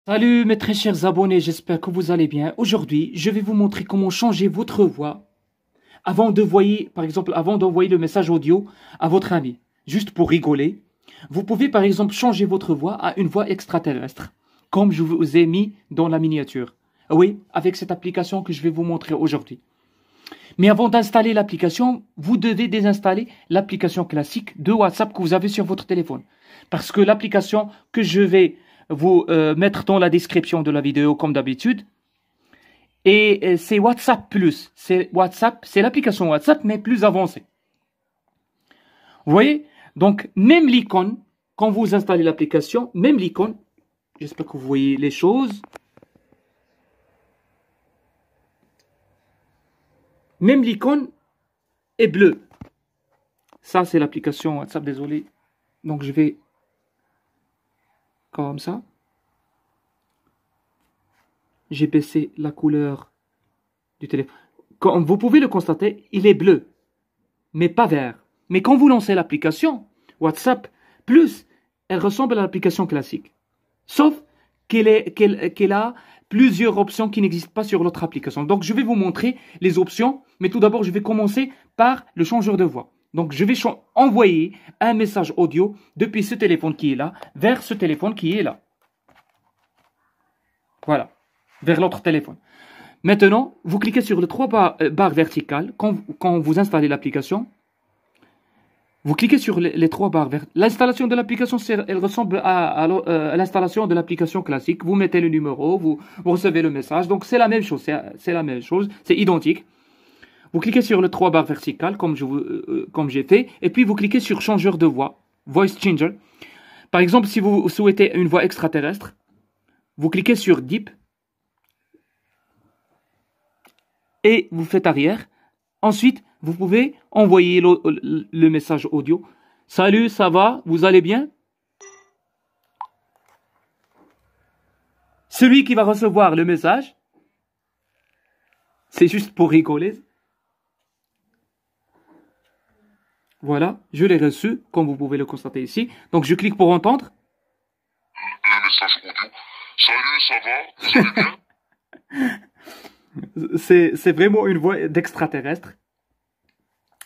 Salut mes très chers abonnés, j'espère que vous allez bien. Aujourd'hui, je vais vous montrer comment changer votre voix avant d'envoyer, par exemple, avant d'envoyer le message audio à votre ami. Juste pour rigoler, vous pouvez par exemple changer votre voix à une voix extraterrestre, comme je vous ai mis dans la miniature. Oui, avec cette application que je vais vous montrer aujourd'hui. Mais avant d'installer l'application, vous devez désinstaller l'application classique de WhatsApp que vous avez sur votre téléphone. Parce que l'application que je vais vous mettre dans la description de la vidéo comme d'habitude, et c'est WhatsApp Plus. C'est WhatsApp, c'est l'application WhatsApp mais plus avancée. Vous voyez? Donc même l'icône, quand vous installez l'application, même l'icône, j'espère que vous voyez les choses. Même l'icône est bleue. Ça, c'est l'application WhatsApp, désolé. Donc, je vais comme ça. J'ai baissé la couleur du téléphone. Comme vous pouvez le constater, il est bleu, mais pas vert. Mais quand vous lancez l'application WhatsApp Plus, elle ressemble à l'application classique. Sauf qu'elle a plusieurs options qui n'existent pas sur l'autre application. Donc, je vais vous montrer les options. Mais tout d'abord, je vais commencer par le changeur de voix. Donc, je vais envoyer un message audio depuis ce téléphone qui est là vers ce téléphone qui est là. Voilà, vers l'autre téléphone. Maintenant, vous cliquez sur les trois barres verticales quand vous installez l'application. Vous cliquez sur les trois barres verticales. L'installation de l'application, elle ressemble à l'installation de l'application classique. Vous mettez le numéro, vous recevez le message. Donc, c'est la même chose. C'est la même chose. C'est identique. Vous cliquez sur les trois barres verticales, comme j'ai fait. Et puis, vous cliquez sur changeur de voix, Voice Changer. Par exemple, si vous souhaitez une voix extraterrestre, vous cliquez sur Deep. Et vous faites arrière. Ensuite, vous pouvez envoyer le message audio. Salut, ça va? Vous allez bien? Celui qui va recevoir le message, c'est juste pour rigoler. Voilà, je l'ai reçu, comme vous pouvez le constater ici. Donc, je clique pour entendre. Le message audio. Salut, ça va? Vous allez bien? C'est vraiment une voix d'extraterrestre.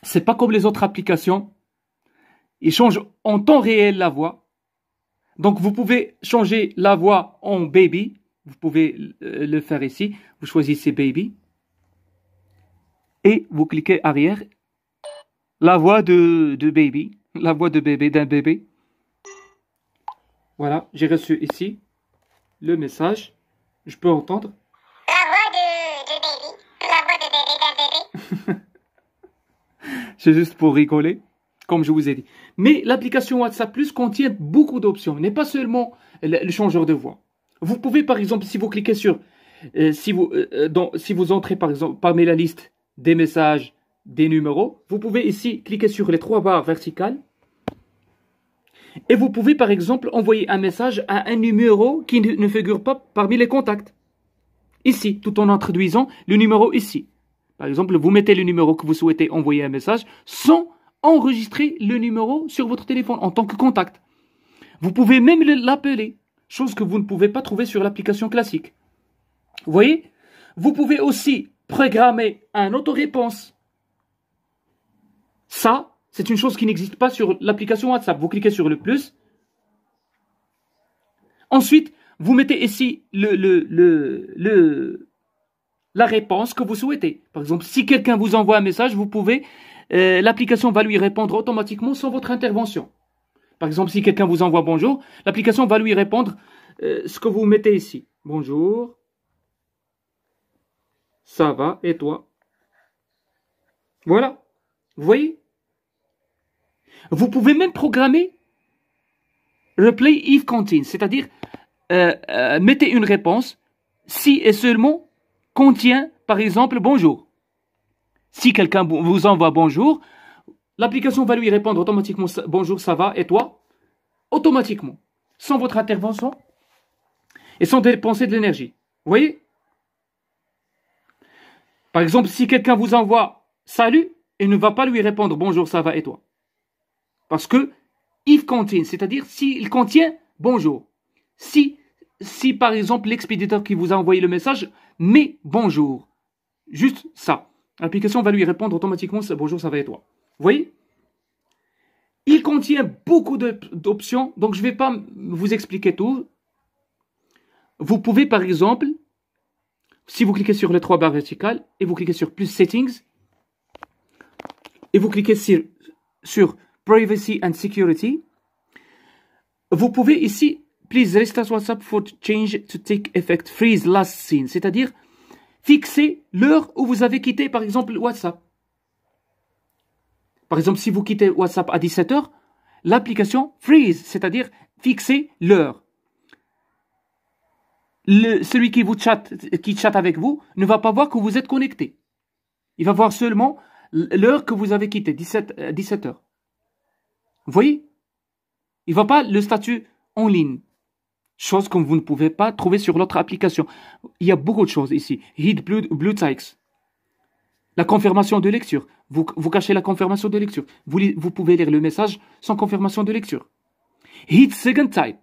C'est pas comme les autres applications. Ils changent en temps réel la voix. Donc, vous pouvez changer la voix en baby. Vous pouvez le faire ici. Vous choisissez baby. Et vous cliquez arrière. La voix de baby. La voix de bébé, d'un bébé. Voilà, j'ai reçu ici le message. Je peux entendre. La voix de baby. La voix de bébé d'un bébé. C'est juste pour rigoler, comme je vous ai dit. Mais l'application WhatsApp Plus contient beaucoup d'options, n'est pas seulement le changeur de voix. Vous pouvez, par exemple, si vous cliquez sur, si vous entrez, par exemple, parmi la liste des messages, des numéros, vous pouvez ici cliquer sur les trois barres verticales. Et vous pouvez, par exemple, envoyer un message à un numéro qui ne figure pas parmi les contacts. Ici, tout en introduisant le numéro ici. Par exemple, vous mettez le numéro que vous souhaitez envoyer un message sans enregistrer le numéro sur votre téléphone en tant que contact. Vous pouvez même l'appeler, chose que vous ne pouvez pas trouver sur l'application classique. Vous voyez? Vous pouvez aussi programmer un auto-réponse. Ça, c'est une chose qui n'existe pas sur l'application WhatsApp. Vous cliquez sur le plus. Ensuite, vous mettez ici la réponse que vous souhaitez. Par exemple, si quelqu'un vous envoie un message, vous pouvez, l'application va lui répondre automatiquement sans votre intervention. Par exemple, si quelqu'un vous envoie bonjour, l'application va lui répondre ce que vous mettez ici. Bonjour, ça va, et toi? Voilà, vous voyez? Vous pouvez même programmer Replay if contains, c'est-à-dire mettez une réponse si et seulement contient, par exemple, bonjour. Si quelqu'un vous envoie bonjour, l'application va lui répondre automatiquement bonjour, ça va, et toi? Automatiquement, sans votre intervention et sans dépenser de l'énergie. Vous voyez? Par exemple, si quelqu'un vous envoie salut, il ne va pas lui répondre bonjour, ça va, et toi? Parce que if contains, c'est-à-dire s'il contient bonjour. Si si par exemple l'expéditeur qui vous a envoyé le message met bonjour. Juste ça. L'application va lui répondre automatiquement bonjour, ça va et toi. Vous voyez? Il contient beaucoup d'options, donc je ne vais pas vous expliquer tout. Vous pouvez par exemple, si vous cliquez sur les 3 barres verticales et vous cliquez sur plus settings et vous cliquez sur privacy and security, vous pouvez ici please restart WhatsApp for change to take effect freeze last seen, c'est-à-dire fixer l'heure où vous avez quitté par exemple WhatsApp. Par exemple, si vous quittez WhatsApp à 17h, l'application freeze, c'est-à-dire fixer l'heure. Celui qui chatte avec vous ne va pas voir que vous êtes connecté. Il va voir seulement l'heure que vous avez quitté, 17h. Vous voyez? Il ne voit pas le statut en ligne. Chose que vous ne pouvez pas trouver sur l'autre application. Il y a beaucoup de choses ici. Hide Blue Ticks. La confirmation de lecture. Vous cachez la confirmation de lecture. Vous pouvez lire le message sans confirmation de lecture. Hide Second Type.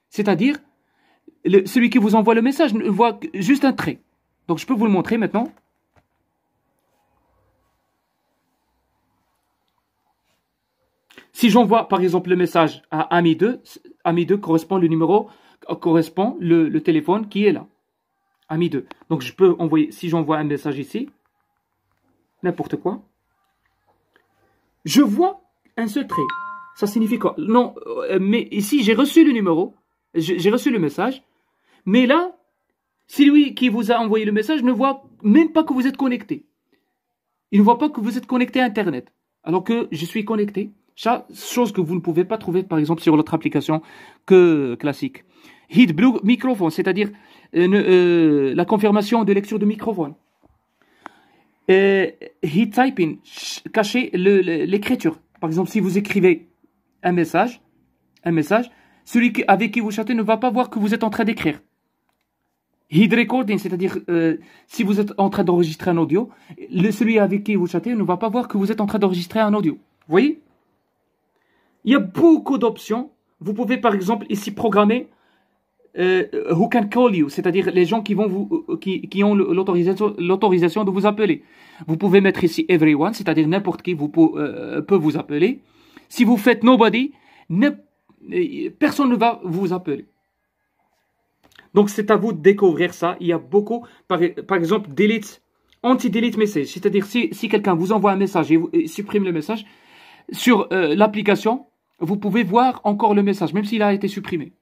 C'est-à-dire, celui qui vous envoie le message ne voit juste un trait. Donc, je peux vous le montrer maintenant. Si j'envoie, par exemple, le message à Ami2, Ami2 correspond le téléphone qui est là. Ami2. Donc, je peux envoyer, si j'envoie un message ici, n'importe quoi, je vois un seul trait. Ça signifie quoi? Non, mais ici, j'ai reçu le numéro, j'ai reçu le message, mais là, celui qui vous a envoyé le message ne voit même pas que vous êtes connecté. Il ne voit pas que vous êtes connecté à Internet, alors que je suis connecté. Chose que vous ne pouvez pas trouver, par exemple, sur l'autre application que classique. Hide Blue Microphone, c'est-à-dire la confirmation de lecture de microphone. Hide Typing, cacher l'écriture. Par exemple, si vous écrivez un message, celui avec qui vous chattez ne va pas voir que vous êtes en train d'écrire. Hide Recording, c'est-à-dire si vous êtes en train d'enregistrer un audio, celui avec qui vous chattez ne va pas voir que vous êtes en train d'enregistrer un audio. Vous voyez? Il y a beaucoup d'options. Vous pouvez par exemple ici programmer who can call you, c'est-à-dire les gens qui ont l'autorisation de vous appeler. Vous pouvez mettre ici everyone, c'est-à-dire n'importe qui peut vous appeler. Si vous faites nobody, personne ne va vous appeler. Donc c'est à vous de découvrir ça. Il y a beaucoup, par exemple, anti-delete message, c'est-à-dire si quelqu'un vous envoie un message et supprime le message, sur l'application, vous pouvez voir encore le message, même s'il a été supprimé.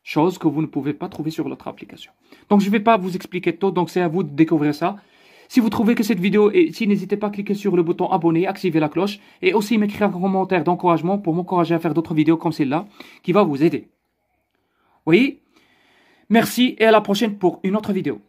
Chose que vous ne pouvez pas trouver sur l'autre application. Donc, je ne vais pas vous expliquer tout, donc c'est à vous de découvrir ça. Si vous trouvez que cette vidéo est utile, n'hésitez pas à cliquer sur le bouton abonner, activer la cloche, et aussi m'écrire un commentaire d'encouragement pour m'encourager à faire d'autres vidéos comme celle-là, qui va vous aider. Oui, merci, et à la prochaine pour une autre vidéo.